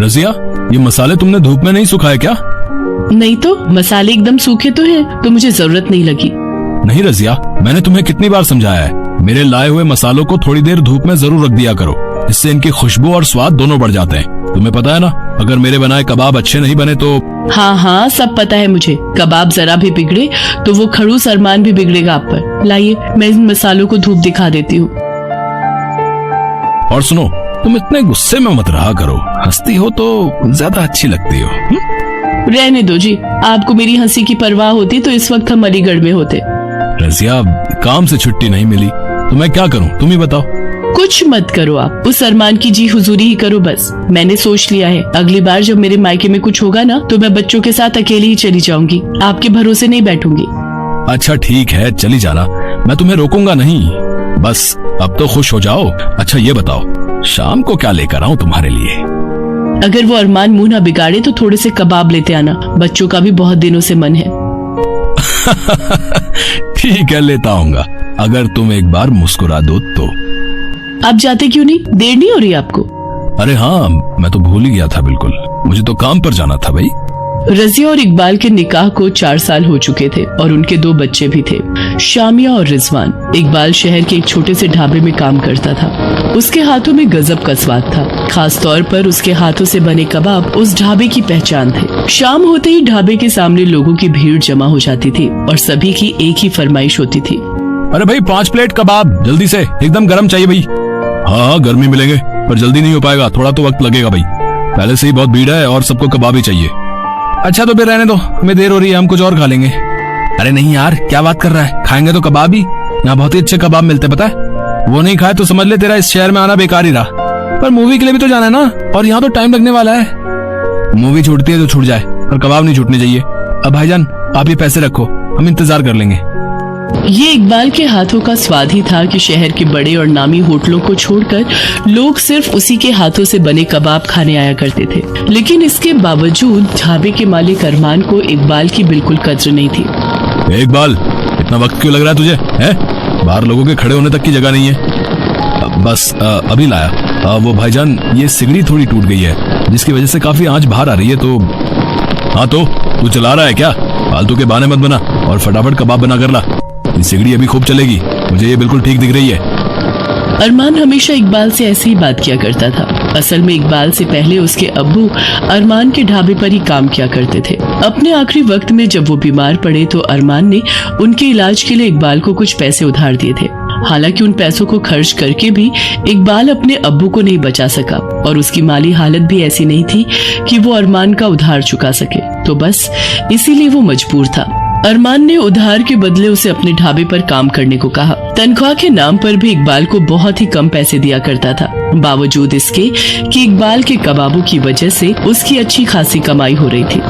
रजिया, ये मसाले तुमने धूप में नहीं सुखाए क्या? नहीं तो, मसाले एकदम सूखे तो हैं, तो मुझे जरूरत नहीं लगी। नहीं रजिया, मैंने तुम्हें कितनी बार समझाया है, मेरे लाए हुए मसालों को थोड़ी देर धूप में जरूर रख दिया करो, इससे इनकी खुशबू और स्वाद दोनों बढ़ जाते हैं। तुम्हें पता है ना, अगर मेरे बनाए कबाब अच्छे नहीं बने तो। हाँ हाँ, सब पता है मुझे। कबाब जरा भी बिगड़े तो वो खड़ूस अरमान भी बिगड़ेगा आप पर। लाइए, मैं इन मसालों को धूप दिखा देती हूँ। और सुनो, तुम इतने गुस्से में मत रहा करो, हंसती हो तो ज्यादा अच्छी लगती हो। रहने दो जी, आपको मेरी हंसी की परवाह होती तो इस वक्त हम अलीगढ़ में होते। रजिया, काम से छुट्टी नहीं मिली तो मैं क्या करूं, तुम ही बताओ। कुछ मत करो आप, उस अरमान की जी हुजूरी ही करो बस। मैंने सोच लिया है, अगली बार जब मेरे मायके में कुछ होगा ना तो मैं बच्चों के साथ अकेली ही चली जाऊंगी, आपके भरोसे नहीं बैठूंगी। अच्छा ठीक है, चली जाना, मैं तुम्हें रोकूंगा नहीं, बस अब तो खुश हो जाओ। अच्छा ये बताओ, शाम को क्या लेकर आऊं तुम्हारे लिए? अगर वो अरमान मुंह ना बिगाड़े तो थोड़े से कबाब लेते आना, बच्चों का भी बहुत दिनों से मन है। ठीक है, लेता आऊंगा, अगर तुम एक बार मुस्कुरा दो तो। आप जाते क्यों नहीं? देर नहीं हो रही आपको? अरे हाँ, मैं तो भूल ही गया था बिल्कुल, मुझे तो काम पर जाना था भाई। रजिया और इकबाल के निकाह को 4 साल हो चुके थे और उनके 2 बच्चे भी थे, शामिया और रिजवान। इकबाल शहर के एक छोटे से ढाबे में काम करता था। उसके हाथों में गजब का स्वाद था, खास तौर पर उसके हाथों से बने कबाब उस ढाबे की पहचान थे। शाम होते ही ढाबे के सामने लोगों की भीड़ जमा हो जाती थी और सभी की एक ही फरमाइश होती थी। अरे भाई 5 प्लेट कबाब जल्दी से, एकदम गर्म चाहिए भाई। हाँ गर्मी मिलेंगे पर जल्दी नहीं हो पाएगा, थोड़ा तो वक्त लगेगा भाई, पहले से ही बहुत भीड़ है और सबको कबाब ही चाहिए। अच्छा तो फिर रहने दो, हमें देर हो रही है, हम कुछ और खा लेंगे। अरे नहीं यार, क्या बात कर रहा है, खाएंगे तो कबाब ही, यहाँ बहुत ही अच्छे कबाब मिलते पता है। वो नहीं खाए तो समझ ले तेरा इस शहर में आना बेकार ही रहा। पर मूवी के लिए भी तो जाना है ना, और यहाँ तो टाइम लगने वाला है। मूवी छूटती है तो छूट जाए, पर कबाब नहीं छूटने चाहिए। अब भाईजान आप ये पैसे रखो, हम इंतजार कर लेंगे। ये इकबाल के हाथों का स्वाद ही था कि शहर के बड़े और नामी होटलों को छोड़कर लोग सिर्फ उसी के हाथों से बने कबाब खाने आया करते थे। लेकिन इसके बावजूद ढाबे के मालिक अरमान को इकबाल की बिल्कुल कद्र नहीं थी। इकबाल, इतना वक्त क्यों लग रहा है तुझे? है बाहर लोगों के खड़े होने तक की जगह नहीं है। बस अभी लाया। वो भाईजान, ये सिगड़ी थोड़ी टूट गई है, जिसकी वजह से काफी आंच बाहर आ रही है। तो हाँ, तो तू चला रहा है क्या? फालतू के बहाने मत बना और फटाफट कबाब बना कर ला, ये सिगड़ी अभी खूब चलेगी, मुझे ये बिल्कुल ठीक दिख रही है। अरमान हमेशा इकबाल से ऐसे ही बात किया करता था। असल में इकबाल से पहले उसके अब्बू अरमान के ढाबे पर ही काम किया करते थे। अपने आखिरी वक्त में जब वो बीमार पड़े तो अरमान ने उनके इलाज के लिए इकबाल को कुछ पैसे उधार दिए थे। हालांकि उन पैसों को खर्च करके भी इकबाल अपने अब्बू को नहीं बचा सका और उसकी माली हालत भी ऐसी नहीं थी कि वो अरमान का उधार चुका सके, तो बस इसीलिए वो मजबूर था। अरमान ने उधार के बदले उसे अपने ढाबे पर काम करने को कहा। तनख्वाह के नाम पर भी इकबाल को बहुत ही कम पैसे दिया करता था, बावजूद इसके कि इकबाल के कबाबों की वजह से उसकी अच्छी खासी कमाई हो रही थी।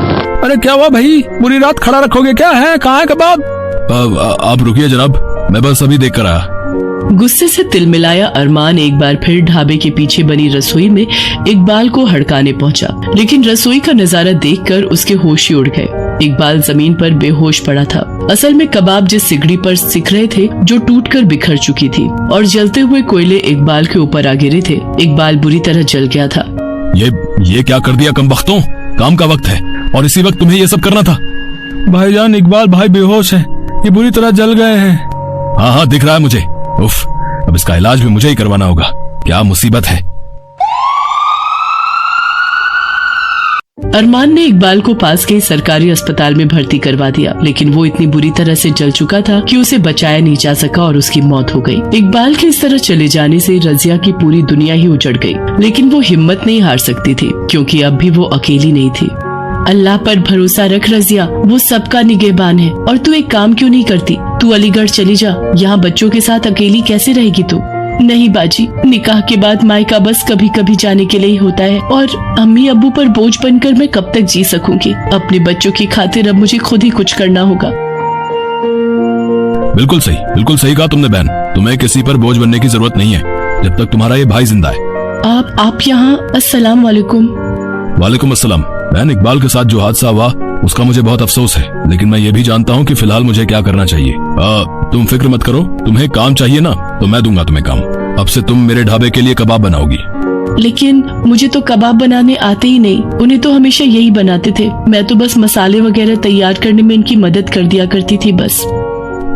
अरे क्या हुआ भाई, पूरी रात खड़ा रखोगे क्या? है कहाँ है कबाब? आप रुकिए जनाब, मैं बस अभी देख कर आया। गुस्से से तिलमिलाया अरमान एक बार फिर ढाबे के पीछे बनी रसोई में इकबाल को हड़काने पहुंचा, लेकिन रसोई का नजारा देखकर उसके होश ही उड़ गए। इकबाल जमीन पर बेहोश पड़ा था। असल में कबाब जिस सिगड़ी पर सिक रहे थे, जो टूटकर बिखर चुकी थी, और जलते हुए कोयले इकबाल के ऊपर आ गिरे थे। इकबाल बुरी तरह जल गया था। ये क्या कर दिया कमबख्तों, काम का वक्त है और इसी वक्त तुम्हें ये सब करना था। भाईजान, इकबाल भाई बेहोश है, ये बुरी तरह जल गए हैं। हाँ दिख रहा है मुझे। उफ, अब इसका इलाज भी मुझे ही करवाना होगा, क्या मुसीबत है। अरमान ने इकबाल को पास के सरकारी अस्पताल में भर्ती करवा दिया, लेकिन वो इतनी बुरी तरह से जल चुका था कि उसे बचाया नहीं जा सका और उसकी मौत हो गई। इकबाल के इस तरह चले जाने से रजिया की पूरी दुनिया ही उजड़ गई, लेकिन वो हिम्मत नहीं हार सकती थी, क्योंकि अब भी वो अकेली नहीं थी। अल्लाह पर भरोसा रख रजिया, वो सबका निगहबान है। और तू एक काम क्यों नहीं करती? तू अलीगढ़ चली जा, यहाँ बच्चों के साथ अकेली कैसे रहेगी तू? नहीं बाजी, निकाह के बाद मायका बस कभी कभी जाने के लिए ही होता है, और अम्मी अब्बू पर बोझ बनकर मैं कब तक जी सकूंगी? अपने बच्चों की खातिर अब मुझे खुद ही कुछ करना होगा। बिल्कुल सही कहा तुमने बहन, तुम्हें किसी पर बोझ बनने की जरूरत नहीं है जब तक तुम्हारा ये भाई जिंदा है। आप यहाँ? अस्सलाम वालेकुम। वालेकुम अस्सलाम। बहन, इकबाल के साथ जो हादसा हुआ उसका मुझे बहुत अफसोस है, लेकिन मैं ये भी जानता हूँ कि फिलहाल मुझे क्या करना चाहिए। तुम फिक्र मत करो, तुम्हें काम चाहिए ना, तो मैं दूंगा तुम्हें काम। अब से तुम मेरे ढाबे के लिए कबाब बनाओगी। लेकिन मुझे तो कबाब बनाने आते ही नहीं, उन्हें तो हमेशा यही बनाते थे। मैं तो बस मसाले वगैरह तैयार करने में इनकी मदद कर दिया करती थी बस।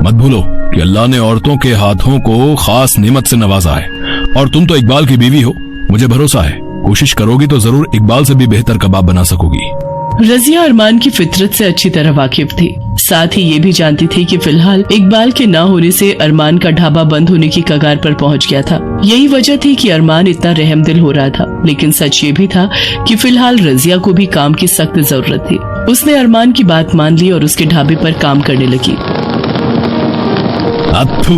मत भूलो कि अल्लाह ने औरतों के हाथों को खास नेमत से नवाजा है, और तुम तो इकबाल की बीवी हो। मुझे भरोसा है कोशिश करोगी तो जरूर इकबाल से भी बेहतर कबाब बना सकोगी। रजिया अरमान की फितरत से अच्छी तरह वाकिफ थी, साथ ही ये भी जानती थी कि फिलहाल इकबाल के ना होने से अरमान का ढाबा बंद होने की कगार पर पहुंच गया था। यही वजह थी कि अरमान इतना रहमदिल हो रहा था, लेकिन सच ये भी था कि फिलहाल रजिया को भी काम की सख्त जरूरत थी। उसने अरमान की बात मान ली और उसके ढाबे पर काम करने लगी। अत्थु,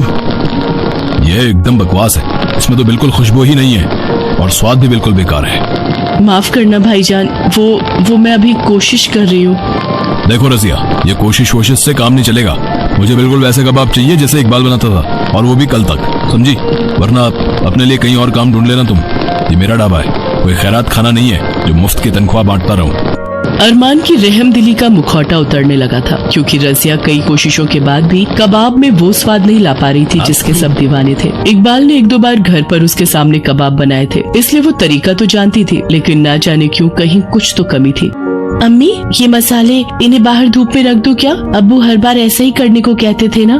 ये एकदम बकवास है, इसमें तो बिल्कुल खुशबू ही नहीं है और स्वाद भी बिल्कुल बेकार है। माफ करना भाईजान, वो मैं अभी कोशिश कर रही हूँ। देखो रजिया, ये कोशिश से काम नहीं चलेगा। मुझे बिल्कुल वैसे कबाब चाहिए जैसे इकबाल बनाता था, और वो भी कल तक, समझी? वरना अपने लिए कहीं और काम ढूंढ लेना तुम। ये मेरा ढाबा है, कोई खैरात खाना नहीं है जो मुफ्त की तनख्वाह बांटता रहूं। अरमान की रहमदिली का मुखौटा उतरने लगा था, क्योंकि रजिया कई कोशिशों के बाद भी कबाब में वो स्वाद नहीं ला पा रही थी जिसके सब दीवाने थे। इकबाल ने एक दो बार घर पर उसके सामने कबाब बनाए थे, इसलिए वो तरीका तो जानती थी, लेकिन ना जाने क्यों कहीं कुछ तो कमी थी। अम्मी, ये मसाले इन्हें बाहर धूप में रख दो क्या? अब्बू हर बार ऐसा ही करने को कहते थे ना।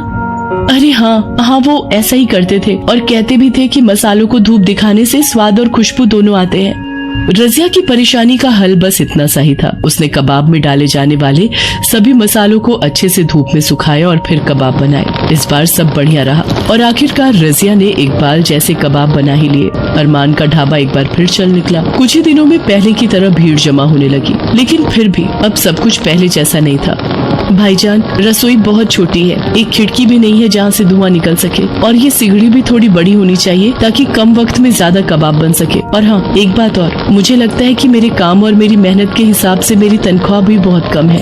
अरे हाँ, वो ऐसा ही करते थे और कहते भी थे कि मसालों को धूप दिखाने से स्वाद और खुशबू दोनों आते हैं। रजिया की परेशानी का हल बस इतना सा ही था। उसने कबाब में डाले जाने वाले सभी मसालों को अच्छे से धूप में सुखाया और फिर कबाब बनाए। इस बार सब बढ़िया रहा और आखिरकार रजिया ने इकबाल जैसे कबाब बना ही लिए। अरमान का ढाबा एक बार फिर चल निकला। कुछ ही दिनों में पहले की तरह भीड़ जमा होने लगी, लेकिन फिर भी अब सब कुछ पहले जैसा नहीं था। भाईजान, रसोई बहुत छोटी है, एक खिड़की भी नहीं है जहाँ से धुआं निकल सके, और ये सिगड़ी भी थोड़ी बड़ी होनी चाहिए ताकि कम वक्त में ज्यादा कबाब बन सके। और हाँ, एक बात और, मुझे लगता है कि मेरे काम और मेरी मेहनत के हिसाब से मेरी तनख्वाह भी बहुत कम है।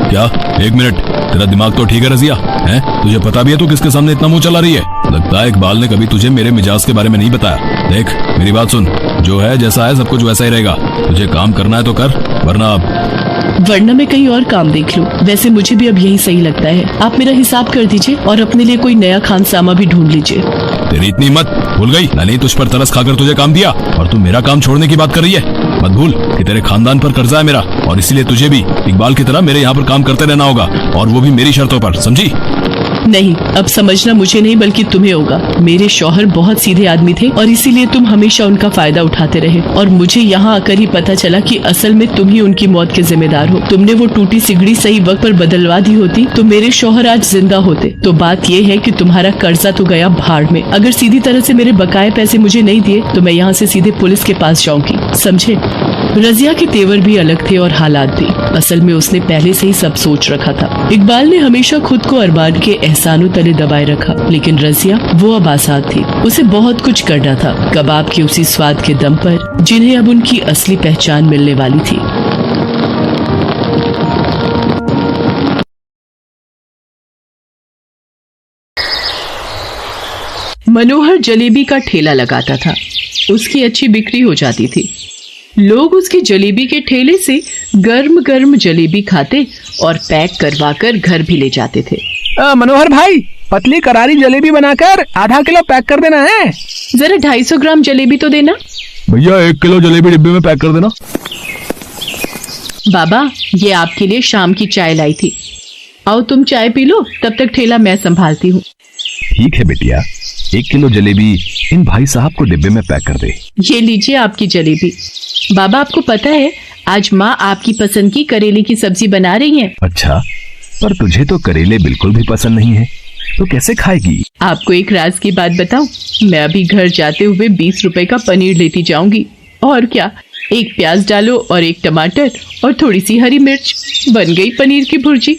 क्या? एक मिनट, तेरा दिमाग तो ठीक है रजिया? हैं? तुझे पता भी है तू किसके सामने इतना मुंह चला रही है? लगता है इकबाल ने कभी तुझे मेरे मिजाज के बारे में नहीं बताया। देख, मेरी बात सुन, जो है जैसा है सब कुछ वैसा ही रहेगा। तुझे काम करना है तो कर, वरना मैं कहीं और काम देख लूं। वैसे मुझे भी अब यही सही लगता है। आप मेरा हिसाब कर दीजिए और अपने लिए कोई नया खानसामा भी ढूंढ लीजिए। तेरी इतनी मत भूल गई, मैंने तुझ पर तरस खाकर तुझे काम दिया और तू मेरा काम छोड़ने की बात कर रही है। मत भूल कि तेरे खानदान पर कर्जा है मेरा, और इसीलिए तुझे भी इकबाल की तरह मेरे यहाँ पर काम करते रहना होगा, और वो भी मेरी शर्तों पर, समझी? नहीं, अब समझना मुझे नहीं बल्कि तुम्हें होगा। मेरे शौहर बहुत सीधे आदमी थे और इसीलिए तुम हमेशा उनका फायदा उठाते रहे, और मुझे यहाँ आकर ही पता चला कि असल में तुम ही उनकी मौत के जिम्मेदार हो। तुमने वो टूटी सिगड़ी सही वक्त पर बदलवा दी होती तो मेरे शौहर आज जिंदा होते। तो बात ये है कि तुम्हारा कर्जा तो गया भाड़ में। अगर सीधी तरह से मेरे बकाये पैसे मुझे नहीं दिए तो मैं यहाँ से सीधे पुलिस के पास जाऊंगी, समझे? रजिया के तेवर भी अलग थे और हालात भी। असल में उसने पहले से ही सब सोच रखा था। इकबाल ने हमेशा खुद को अरमान के एहसानों तले दबाए रखा, लेकिन रजिया वो अब आजाद थी। उसे बहुत कुछ करना था, कबाब के उसी स्वाद के दम पर जिन्हें अब उनकी असली पहचान मिलने वाली थी। मनोहर जलेबी का ठेला लगाता था। उसकी अच्छी बिक्री हो जाती थी। लोग उसकी जलेबी के ठेले से गर्म गर्म जलेबी खाते और पैक करवाकर घर भी ले जाते थे। मनोहर भाई, पतली करारी जलेबी बनाकर आधा किलो पैक कर देना है। जरा 250 ग्राम जलेबी तो देना। भैया 1 किलो जलेबी डिब्बे में पैक कर देना। बाबा, ये आपके लिए शाम की चाय लाई थी। आओ तुम चाय पी लो, तब तक ठेला मैं संभालती हूँ। ठीक है बेटिया, 1 किलो जलेबी इन भाई साहब को डिब्बे में पैक कर दे। ये लीजिए आपकी जलेबी। बाबा, आपको पता है आज माँ आपकी पसंद की करेले की सब्जी बना रही हैं। अच्छा, पर तुझे तो करेले बिल्कुल भी पसंद नहीं है, तो कैसे खाएगी? आपको एक राज की बात बताऊं? मैं अभी घर जाते हुए 20 रुपए का पनीर लेती जाऊंगी। और क्या, 1 प्याज डालो और 1 टमाटर और थोड़ी सी हरी मिर्च, बन गई पनीर की भुर्जी।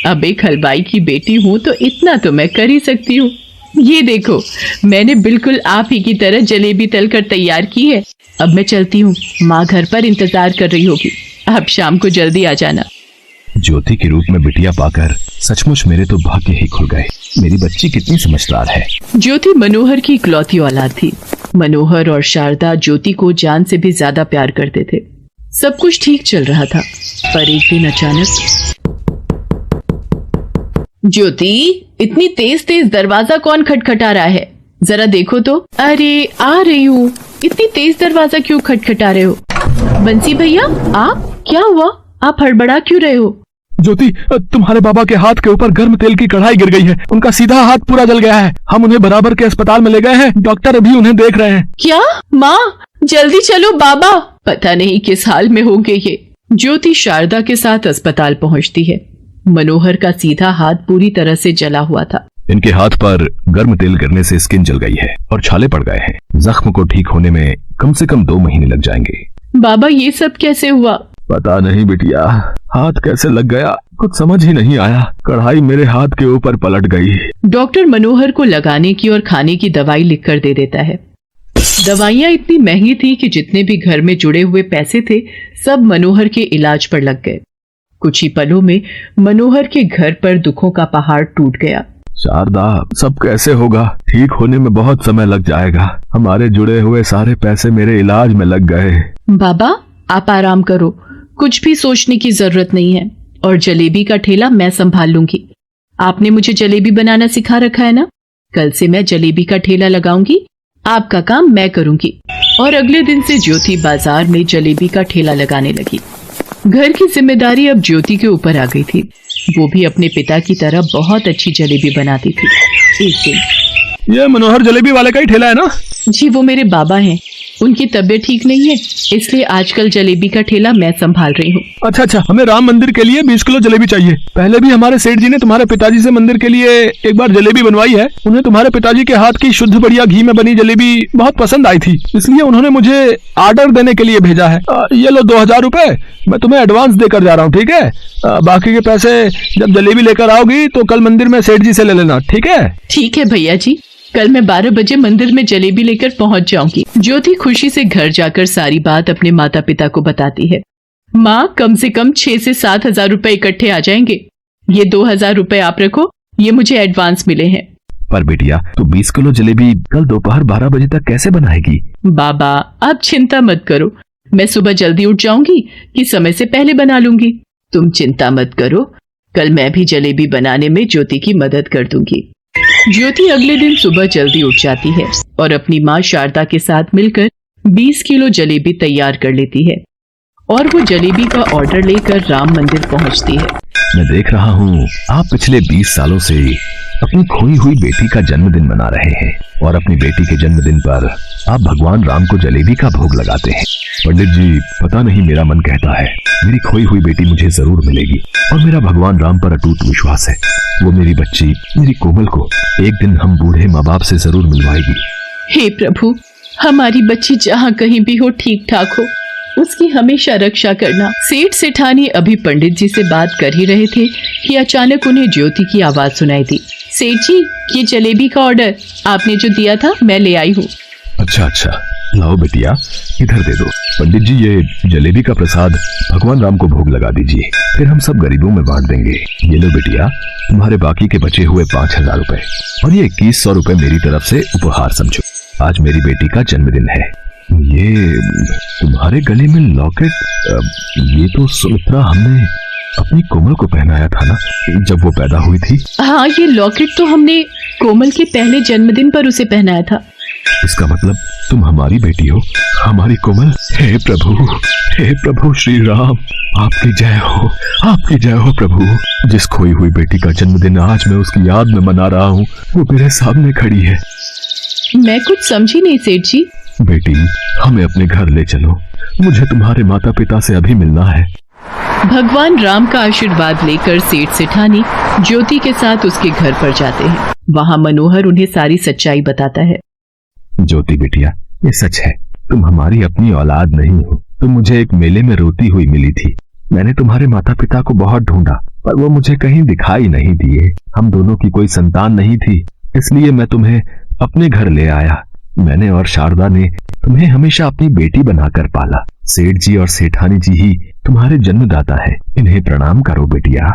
अब एक हलवाई की बेटी हूँ तो इतना तो मैं कर ही सकती हूँ। ये देखो, मैंने बिल्कुल आप ही की तरह जलेबी तलकर तैयार की है। अब मैं चलती हूँ, माँ घर पर इंतजार कर रही होगी। आप शाम को जल्दी आ जाना। ज्योति के रूप में बिटिया पाकर सचमुच मेरे तो भाग्य ही खुल गए। मेरी बच्ची कितनी समझदार है। ज्योति मनोहर की इकलौती औलाद थी। मनोहर और शारदा ज्योति को जान से भी ज्यादा प्यार करते थे। सब कुछ ठीक चल रहा था, पर एक दिन अचानक। ज्योति, इतनी तेज तेज दरवाजा कौन खटखटा रहा है? जरा देखो तो। अरे, आ रही हूँ। इतनी तेज दरवाजा क्यों खटखटा रहे हो? बंसी भैया, आप? क्या हुआ? आप हड़बड़ा क्यों रहे हो? ज्योति, तुम्हारे बाबा के हाथ के ऊपर गर्म तेल की कढ़ाई गिर गई है। उनका सीधा हाथ पूरा जल गया है। हम उन्हें बराबर के अस्पताल में ले गए हैं। डॉक्टर अभी उन्हें देख रहे हैं। क्या? माँ, जल्दी चलो, बाबा पता नहीं किस हाल में होंगे ये। ज्योति शारदा के साथ अस्पताल पहुंचती है। मनोहर का सीधा हाथ पूरी तरह से जला हुआ था। इनके हाथ पर गर्म तेल गिरने से स्किन जल गई है और छाले पड़ गए हैं। जख्म को ठीक होने में कम से कम 2 महीने लग जाएंगे। बाबा, ये सब कैसे हुआ? पता नहीं बिटिया, हाथ कैसे लग गया कुछ समझ ही नहीं आया। कढ़ाई मेरे हाथ के ऊपर पलट गई। डॉक्टर मनोहर को लगाने की और खाने की दवाई लिखकर दे देता है। दवाइयाँ इतनी महंगी थी कि जितने भी घर में जुड़े हुए पैसे थे सब मनोहर के इलाज पर लग गए। कुछ ही पलों में मनोहर के घर पर दुखों का पहाड़ टूट गया। शारदा, सब कैसे होगा? ठीक होने में बहुत समय लग जाएगा। हमारे जुड़े हुए सारे पैसे मेरे इलाज में लग गए। बाबा, आप आराम करो, कुछ भी सोचने की जरूरत नहीं है। और जलेबी का ठेला मैं संभाल लूंगी। आपने मुझे जलेबी बनाना सिखा रखा है ना? कल से मैं जलेबी का ठेला लगाऊंगी, आपका काम मैं करूंगी। और अगले दिन से ज्योति बाजार में जलेबी का ठेला लगाने लगी। घर की जिम्मेदारी अब ज्योति के ऊपर आ गई थी। वो भी अपने पिता की तरह बहुत अच्छी जलेबी बनाती थी। एक दिन, ये मनोहर जलेबी वाले का ही ठेला है ना? जी, वो मेरे बाबा हैं। उनकी तबीयत ठीक नहीं है, इसलिए आजकल जलेबी का ठेला मैं संभाल रही हूँ। अच्छा, हमें राम मंदिर के लिए 20 किलो जलेबी चाहिए। पहले भी हमारे सेठ जी ने तुम्हारे पिताजी से मंदिर के लिए एक बार जलेबी बनवाई है। उन्हें तुम्हारे पिताजी के हाथ की शुद्ध बढ़िया घी में बनी जलेबी बहुत पसंद आई थी, इसलिए उन्होंने मुझे ऑर्डर देने के लिए भेजा है। ये लो 2000 रुपए, मैं तुम्हें एडवांस देकर जा रहा हूँ, ठीक है? बाकी के पैसे जब जलेबी लेकर आओगी तो कल मंदिर में सेठ जी से ले लेना, ठीक है? ठीक है भैया जी, कल मैं 12 बजे मंदिर में जलेबी लेकर पहुंच जाऊंगी। ज्योति खुशी से घर जाकर सारी बात अपने माता पिता को बताती है। माँ, कम से कम 6 से 7 हजार रुपए इकट्ठे आ जाएंगे। ये 2000 रुपए आप रखो, ये मुझे एडवांस मिले हैं। पर बेटिया, तो 20 किलो जलेबी कल दोपहर 12 बजे तक कैसे बनाएगी? बाबा, आप चिंता मत करो, मैं सुबह जल्दी उठ जाऊंगी कि समय से पहले बना लूंगी। तुम चिंता मत करो, कल मैं भी जलेबी बनाने में ज्योति की मदद कर दूंगी। ज्योति अगले दिन सुबह जल्दी उठ जाती है और अपनी माँ शारदा के साथ मिलकर 20 किलो जलेबी तैयार कर लेती है और वो जलेबी का ऑर्डर लेकर राम मंदिर पहुंचती है। मैं देख रहा हूँ आप पिछले 20 सालों से अपनी खोई हुई बेटी का जन्मदिन मना रहे हैं और अपनी बेटी के जन्मदिन पर आप भगवान राम को जलेबी का भोग लगाते हैं। पंडित जी, पता नहीं मेरा मन कहता है मेरी खोई हुई बेटी मुझे जरूर मिलेगी और मेरा भगवान राम पर अटूट विश्वास है। वो मेरी बच्ची, मेरी कोमल को एक दिन हम बूढ़े माँ बाप से जरूर मिलवाएगी। हे प्रभु, हमारी बच्ची जहाँ कहीं भी हो ठीक ठाक हो, उसकी हमेशा रक्षा करना। सेठ सेठानी अभी पंडित जी से बात कर ही रहे थे कि अचानक उन्हें ज्योति की आवाज सुनाई दी। सेठ जी, ये जलेबी का ऑर्डर आपने जो दिया था मैं ले आई हूँ। अच्छा, लाओ बेटिया, इधर दे दो। पंडित जी, ये जलेबी का प्रसाद भगवान राम को भोग लगा दीजिए, फिर हम सब गरीबों में बांट देंगे। ये लो बेटिया, तुम्हारे बाकी के बचे हुए 5000 रुपए और ये 2100 रुपए मेरी तरफ से उपहार समझो। आज मेरी बेटी का जन्मदिन है। ये तुम्हारे गले में लॉकेट, ये तो सुमित्रा हमने अपनी कोमल को पहनाया था ना जब वो पैदा हुई थी? हाँ, ये लॉकेट तो हमने कोमल के पहले जन्मदिन पर उसे पहनाया था। इसका मतलब तुम हमारी बेटी हो, हमारी कोमल। हे प्रभु श्री राम, आपकी जय हो, आपकी जय हो प्रभु। जिस खोई हुई बेटी का जन्मदिन आज मैं उसकी याद में मना रहा हूँ वो मेरे सामने खड़ी है। मैं कुछ समझी नहीं सेठ जी। बेटी, हमें अपने घर ले चलो, मुझे तुम्हारे माता पिता से अभी मिलना है। भगवान राम का आशीर्वाद लेकर सेठ सेठानी ज्योति के साथ उसके घर पर जाते हैं। वहाँ मनोहर उन्हें सारी सच्चाई बताता है। ज्योति बेटिया, ये सच है, तुम हमारी अपनी औलाद नहीं हो। तुम मुझे एक मेले में रोती हुई मिली थी। मैंने तुम्हारे माता पिता को बहुत ढूंढा पर वो मुझे कहीं दिखाई नहीं दिए। हम दोनों की कोई संतान नहीं थी, इसलिए मैं तुम्हें अपने घर ले आया। मैंने और शारदा ने तुम्हें हमेशा अपनी बेटी बनाकर पाला। सेठ जी और सेठानी जी ही तुम्हारे जन्मदाता है, इन्हें प्रणाम करो बेटिया।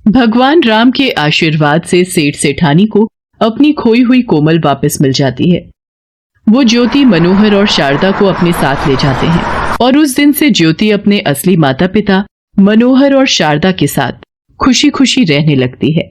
भगवान राम के आशीर्वाद से सेठ सेठानी को अपनी खोई हुई कोमल वापस मिल जाती है। वो ज्योति, मनोहर और शारदा को अपने साथ ले जाते हैं और उस दिन से ज्योति अपने असली माता पिता मनोहर और शारदा के साथ खुशी खुशी रहने लगती है।